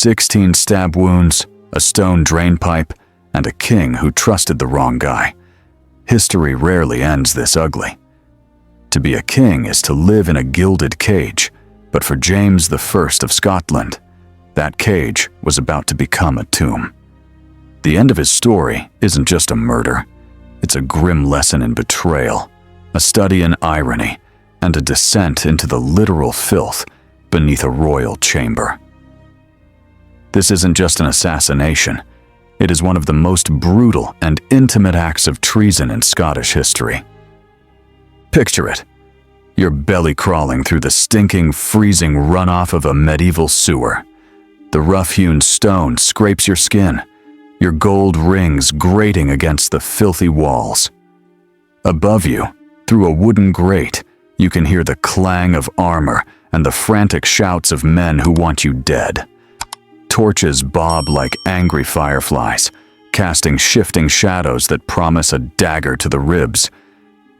16 stab wounds, a stone drain pipe, and a king who trusted the wrong guy. History rarely ends this ugly. To be a king is to live in a gilded cage, but for James I of Scotland, that cage was about to become a tomb. The end of his story isn't just a murder. It's a grim lesson in betrayal, a study in irony, and a descent into the literal filth beneath a royal chamber. This isn't just an assassination. It is one of the most brutal and intimate acts of treason in Scottish history. Picture it. You're belly crawling through the stinking, freezing runoff of a medieval sewer. The rough-hewn stone scrapes your skin, your gold rings grating against the filthy walls. Above you, through a wooden grate, you can hear the clang of armor and the frantic shouts of men who want you dead. Torches bob like angry fireflies, casting shifting shadows that promise a dagger to the ribs.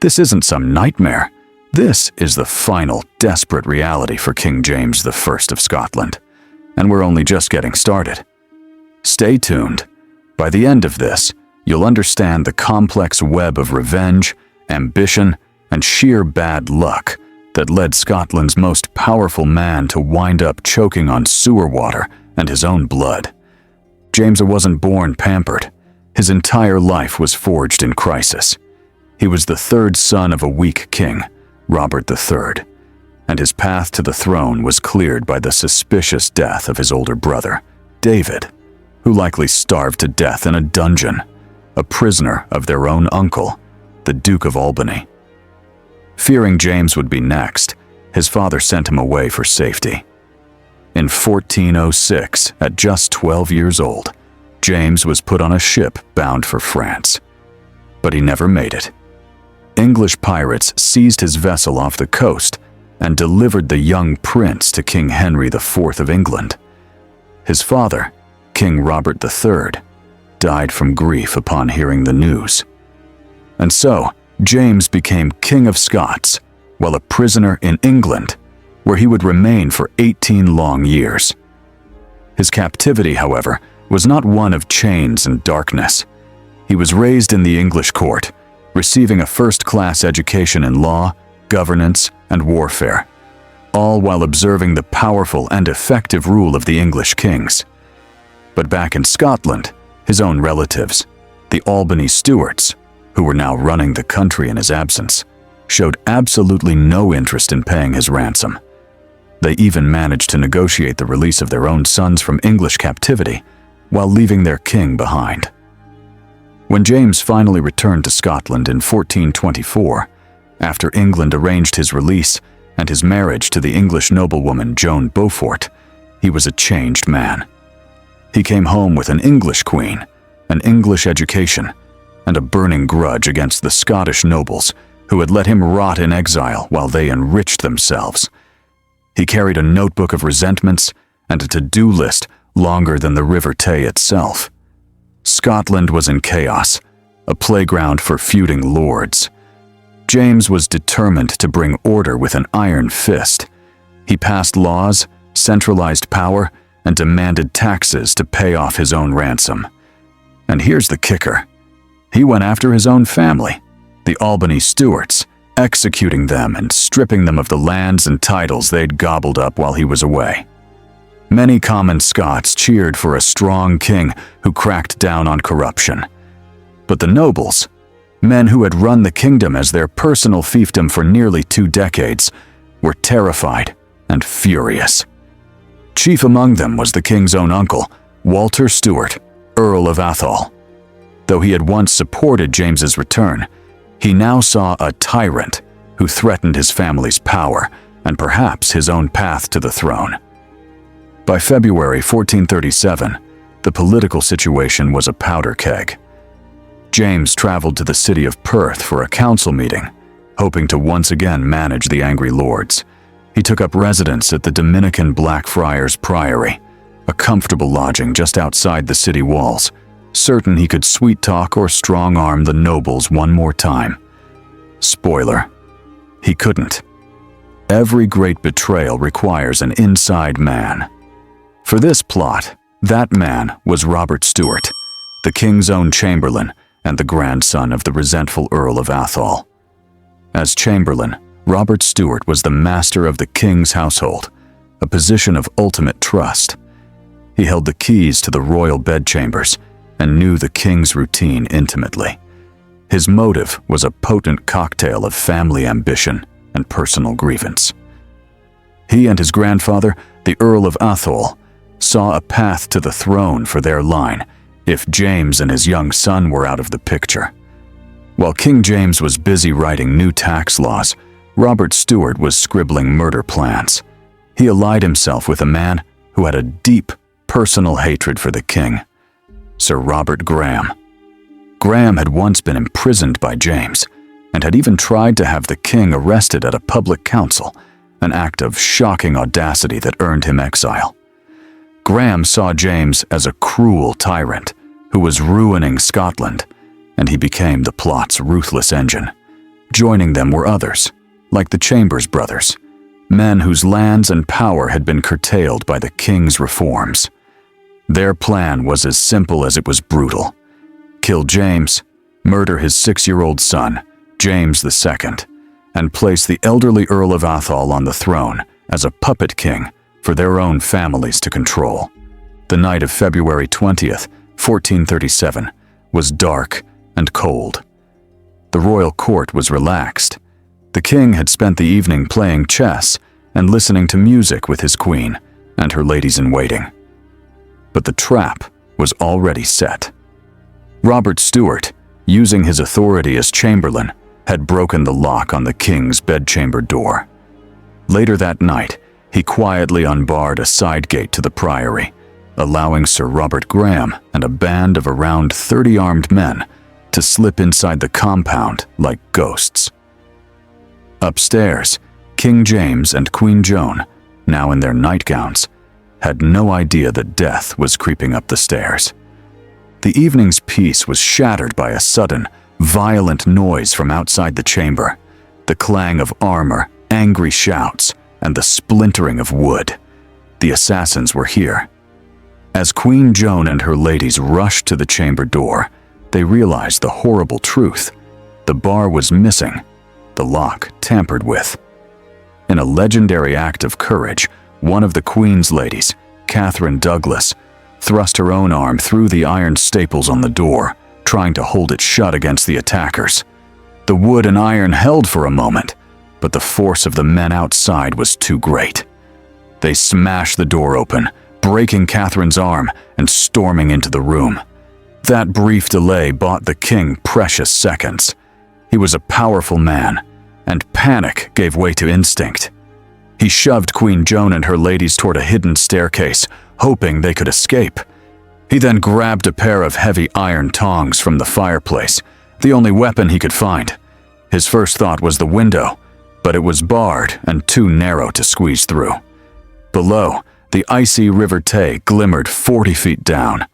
This isn't some nightmare. This is the final, desperate reality for King James I of Scotland. And we're only just getting started. Stay tuned. By the end of this, you'll understand the complex web of revenge, ambition, and sheer bad luck that led Scotland's most powerful man to wind up choking on sewer water and his own blood. James wasn't born pampered. His entire life was forged in crisis. He was the third son of a weak king, Robert III, and his path to the throne was cleared by the suspicious death of his older brother, David, who likely starved to death in a dungeon, a prisoner of their own uncle, the Duke of Albany. Fearing James would be next, his father sent him away for safety. In 1406, at just 12 years old, James was put on a ship bound for France. But he never made it. English pirates seized his vessel off the coast and delivered the young prince to King Henry IV of England. His father, King Robert III, died from grief upon hearing the news. And so, James became King of Scots, while a prisoner in England, where he would remain for 18 long years. His captivity, however, was not one of chains and darkness. He was raised in the English court, receiving a first-class education in law, governance, and warfare, all while observing the powerful and effective rule of the English kings. But back in Scotland, his own relatives, the Albany Stewarts, who were now running the country in his absence, showed absolutely no interest in paying his ransom. They even managed to negotiate the release of their own sons from English captivity while leaving their king behind. When James finally returned to Scotland in 1424, after England arranged his release and his marriage to the English noblewoman Joan Beaufort, he was a changed man. He came home with an English queen, an English education, and a burning grudge against the Scottish nobles who had let him rot in exile while they enriched themselves. He carried a notebook of resentments and a to-do list longer than the River Tay itself. Scotland was in chaos, a playground for feuding lords. James was determined to bring order with an iron fist. He passed laws, centralized power, and demanded taxes to pay off his own ransom. And here's the kicker. He went after his own family, the Albany Stewarts, executing them and stripping them of the lands and titles they'd gobbled up while he was away. Many common Scots cheered for a strong king who cracked down on corruption. But the nobles, men who had run the kingdom as their personal fiefdom for nearly 2 decades, were terrified and furious. Chief among them was the king's own uncle, Walter Stewart, Earl of Atholl. Though he had once supported James's return, he now saw a tyrant who threatened his family's power and perhaps his own path to the throne. By February 1437, the political situation was a powder keg. James traveled to the city of Perth for a council meeting, hoping to once again manage the angry lords. He took up residence at the Dominican Blackfriars Priory, a comfortable lodging just outside the city walls, certain he could sweet-talk or strong-arm the nobles one more time. Spoiler: he couldn't. Every great betrayal requires an inside man. For this plot, that man was Robert Stewart, the king's own chamberlain and the grandson of the resentful Earl of Atholl. As chamberlain, Robert Stewart was the master of the king's household, a position of ultimate trust. He held the keys to the royal bedchambers and knew the king's routine intimately. His motive was a potent cocktail of family ambition and personal grievance. He and his grandfather, the Earl of Atholl, saw a path to the throne for their line if James and his young son were out of the picture. While King James was busy writing new tax laws, Robert Stewart was scribbling murder plans. He allied himself with a man who had a deep personal hatred for the king, Sir Robert Graham. Graham had once been imprisoned by James and had even tried to have the king arrested at a public council, an act of shocking audacity that earned him exile. Graham saw James as a cruel tyrant who was ruining Scotland, and he became the plot's ruthless engine. Joining them were others, like the Chambers brothers, men whose lands and power had been curtailed by the king's reforms. Their plan was as simple as it was brutal: kill James, murder his 6-year-old son, James II, and place the elderly Earl of Atholl on the throne as a puppet king for their own families to control. The night of February 20th, 1437, was dark and cold. The royal court was relaxed. The king had spent the evening playing chess and listening to music with his queen and her ladies-in-waiting. But the trap was already set. Robert Stewart, using his authority as chamberlain, had broken the lock on the king's bedchamber door. Later that night, he quietly unbarred a side gate to the priory, allowing Sir Robert Graham and a band of around 30 armed men to slip inside the compound like ghosts. Upstairs, King James and Queen Joan, now in their nightgowns, had no idea that death was creeping up the stairs. The evening's peace was shattered by a sudden, violent noise from outside the chamber, the clang of armor, angry shouts, and the splintering of wood. The assassins were here. As Queen Joan and her ladies rushed to the chamber door, they realized the horrible truth. The bar was missing, the lock tampered with. In a legendary act of courage, one of the Queen's ladies, Catherine Douglas, thrust her own arm through the iron staples on the door, trying to hold it shut against the attackers. The wood and iron held for a moment, but the force of the men outside was too great. They smashed the door open, breaking Catherine's arm and storming into the room. That brief delay bought the king precious seconds. He was a powerful man, and panic gave way to instinct. He shoved Queen Joan and her ladies toward a hidden staircase, hoping they could escape. He then grabbed a pair of heavy iron tongs from the fireplace, the only weapon he could find. His first thought was the window, but it was barred and too narrow to squeeze through. Below, the icy River Tay glimmered 40 feet down,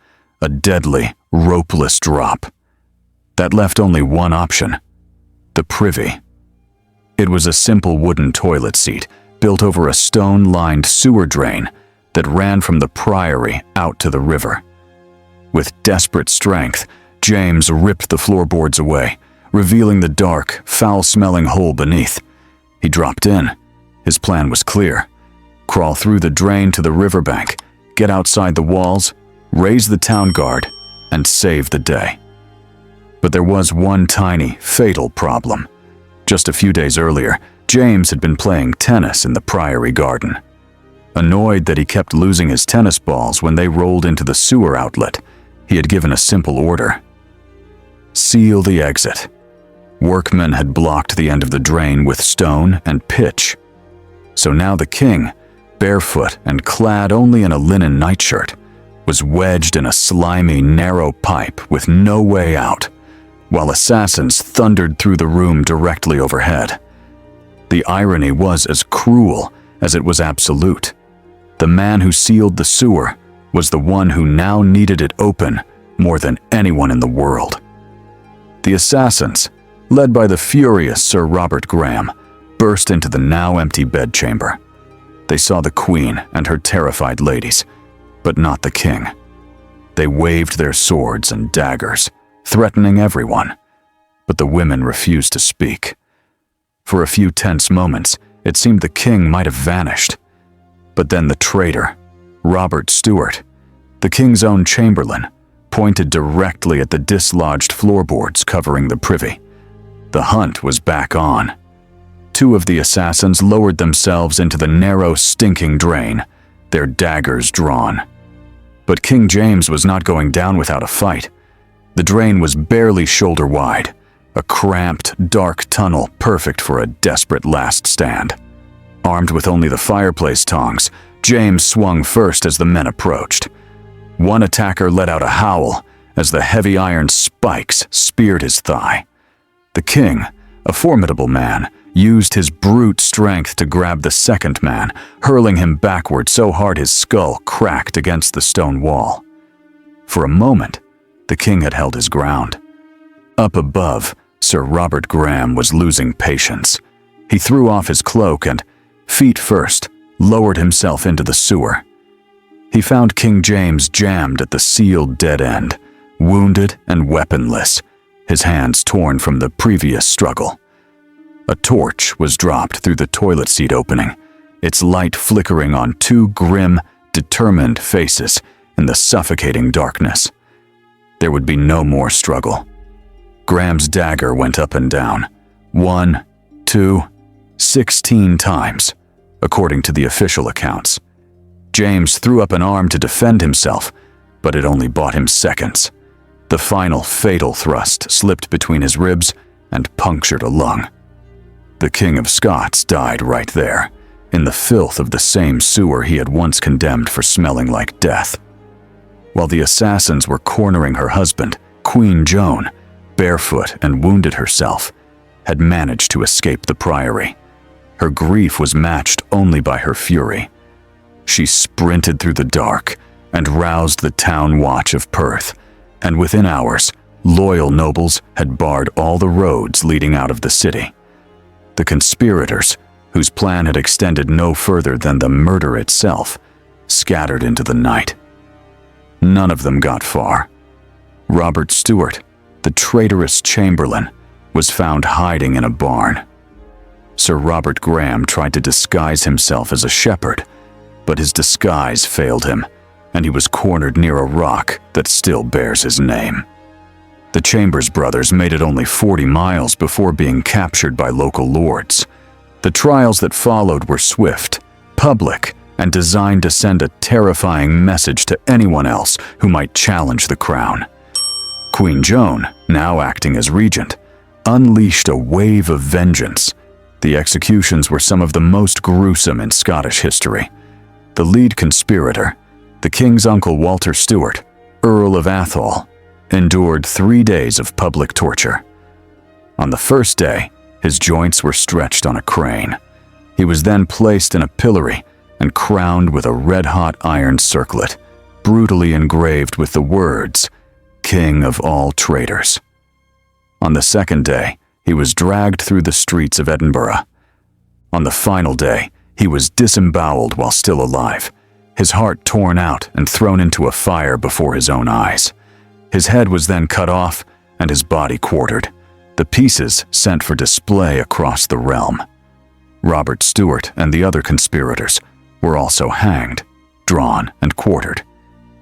a deadly, ropeless drop. That left only one option: the privy. It was a simple wooden toilet seat built over a stone-lined sewer drain that ran from the priory out to the river. With desperate strength, James ripped the floorboards away, revealing the dark, foul-smelling hole beneath. He dropped in. His plan was clear: crawl through the drain to the riverbank, get outside the walls, raise the town guard, and save the day. But there was one tiny, fatal problem. Just a few days earlier, James had been playing tennis in the priory garden. Annoyed that he kept losing his tennis balls when they rolled into the sewer outlet, he had given a simple order: seal the exit. Workmen had blocked the end of the drain with stone and pitch. So now the king, barefoot and clad only in a linen nightshirt, was wedged in a slimy, narrow pipe with no way out, while assassins thundered through the room directly overhead. The irony was as cruel as it was absolute. The man who sealed the sewer was the one who now needed it open more than anyone in the world. The assassins, led by the furious Sir Robert Graham, burst into the now empty bedchamber. They saw the queen and her terrified ladies, but not the king. They waved their swords and daggers, threatening everyone, but the women refused to speak. For a few tense moments, it seemed the king might have vanished. But then the traitor, Robert Stewart, the king's own chamberlain, pointed directly at the dislodged floorboards covering the privy. The hunt was back on. 2 of the assassins lowered themselves into the narrow, stinking drain, their daggers drawn. But King James was not going down without a fight. The drain was barely shoulder wide, a cramped, dark tunnel perfect for a desperate last stand. Armed with only the fireplace tongs, James swung first as the men approached. One attacker let out a howl as the heavy iron spikes speared his thigh. The king, a formidable man, used his brute strength to grab the second man, hurling him backward so hard his skull cracked against the stone wall. For a moment, the king had held his ground. Up above, Sir Robert Graham was losing patience. He threw off his cloak and, feet first, lowered himself into the sewer. He found King James jammed at the sealed dead end, wounded and weaponless, his hands torn from the previous struggle. A torch was dropped through the toilet seat opening, its light flickering on 2 grim, determined faces in the suffocating darkness. There would be no more struggle. Graham's dagger went up and down, 1, 2, 16 times, according to the official accounts. James threw up an arm to defend himself, but it only bought him seconds. The final fatal thrust slipped between his ribs and punctured a lung. The King of Scots died right there, in the filth of the same sewer he had once condemned for smelling like death. While the assassins were cornering her husband, Queen Joan, barefoot and wounded herself, had managed to escape the priory. Her grief was matched only by her fury. She sprinted through the dark and roused the town watch of Perth, and within hours, loyal nobles had barred all the roads leading out of the city. The conspirators, whose plan had extended no further than the murder itself, scattered into the night. None of them got far. Robert Stewart, the traitorous chamberlain, was found hiding in a barn. Sir Robert Graham tried to disguise himself as a shepherd, but his disguise failed him, and he was cornered near a rock that still bears his name. The Chambers brothers made it only 40 miles before being captured by local lords. The trials that followed were swift, public, and designed to send a terrifying message to anyone else who might challenge the crown. Queen Joan, now acting as regent, unleashed a wave of vengeance. The executions were some of the most gruesome in Scottish history. The lead conspirator, the king's uncle Walter Stewart, Earl of Atholl, endured 3 days of public torture. On the first day, his joints were stretched on a crane. He was then placed in a pillory and crowned with a red-hot iron circlet, brutally engraved with the words, "King of all traitors." On the second day, he was dragged through the streets of Edinburgh. On the final day, he was disemboweled while still alive, his heart torn out and thrown into a fire before his own eyes. His head was then cut off and his body quartered, the pieces sent for display across the realm. Robert Stewart and the other conspirators were also hanged, drawn, and quartered,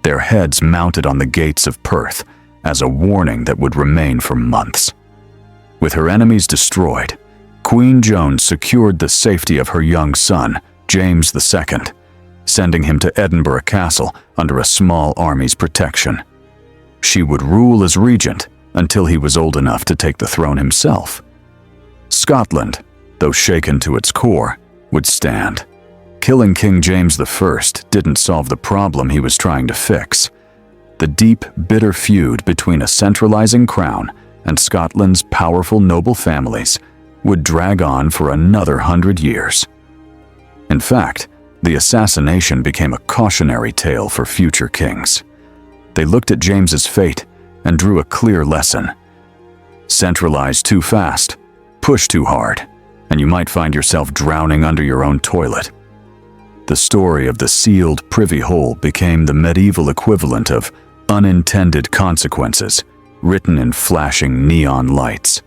their heads mounted on the gates of Perth as a warning that would remain for months. With her enemies destroyed, Queen Joan secured the safety of her young son, James II, sending him to Edinburgh Castle under a small army's protection. She would rule as regent until he was old enough to take the throne himself. Scotland, though shaken to its core, would stand. Killing King James I didn't solve the problem he was trying to fix. The deep, bitter feud between a centralizing crown and Scotland's powerful noble families would drag on for another 100 years. In fact, the assassination became a cautionary tale for future kings. They looked at James's fate and drew a clear lesson. Centralize too fast, push too hard, and you might find yourself drowning under your own toilet. The story of the sealed privy hole became the medieval equivalent of unintended consequences, written in flashing neon lights.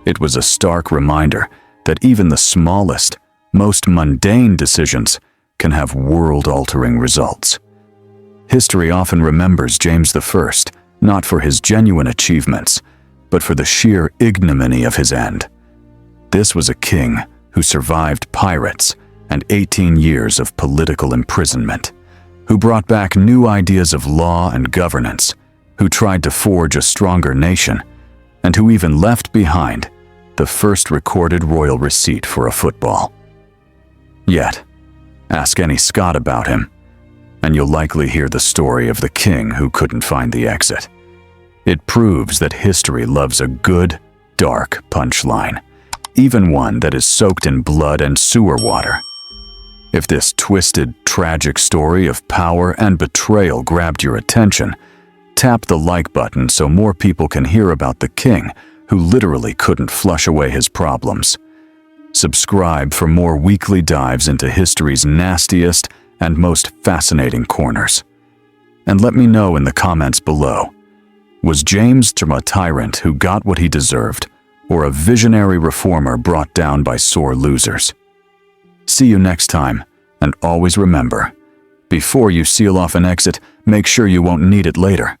It was a stark reminder that even the smallest, most mundane decisions can have world-altering results. History often remembers James I, not for his genuine achievements, but for the sheer ignominy of his end. This was a king who survived pirates and 18 years of political imprisonment, who brought back new ideas of law and governance, who tried to forge a stronger nation, and who even left behind the first recorded royal receipt for a football. Yet, ask any Scot about him, and you'll likely hear the story of the king who couldn't find the exit. It proves that history loves a good, dark punchline, even one that is soaked in blood and sewer water. If this twisted, tragic story of power and betrayal grabbed your attention, tap the like button so more people can hear about the king who literally couldn't flush away his problems. Subscribe for more weekly dives into history's nastiest and most fascinating corners. And let me know in the comments below, was James a tyrant who got what he deserved, or a visionary reformer brought down by sore losers? See you next time, and always remember, before you seal off an exit, make sure you won't need it later.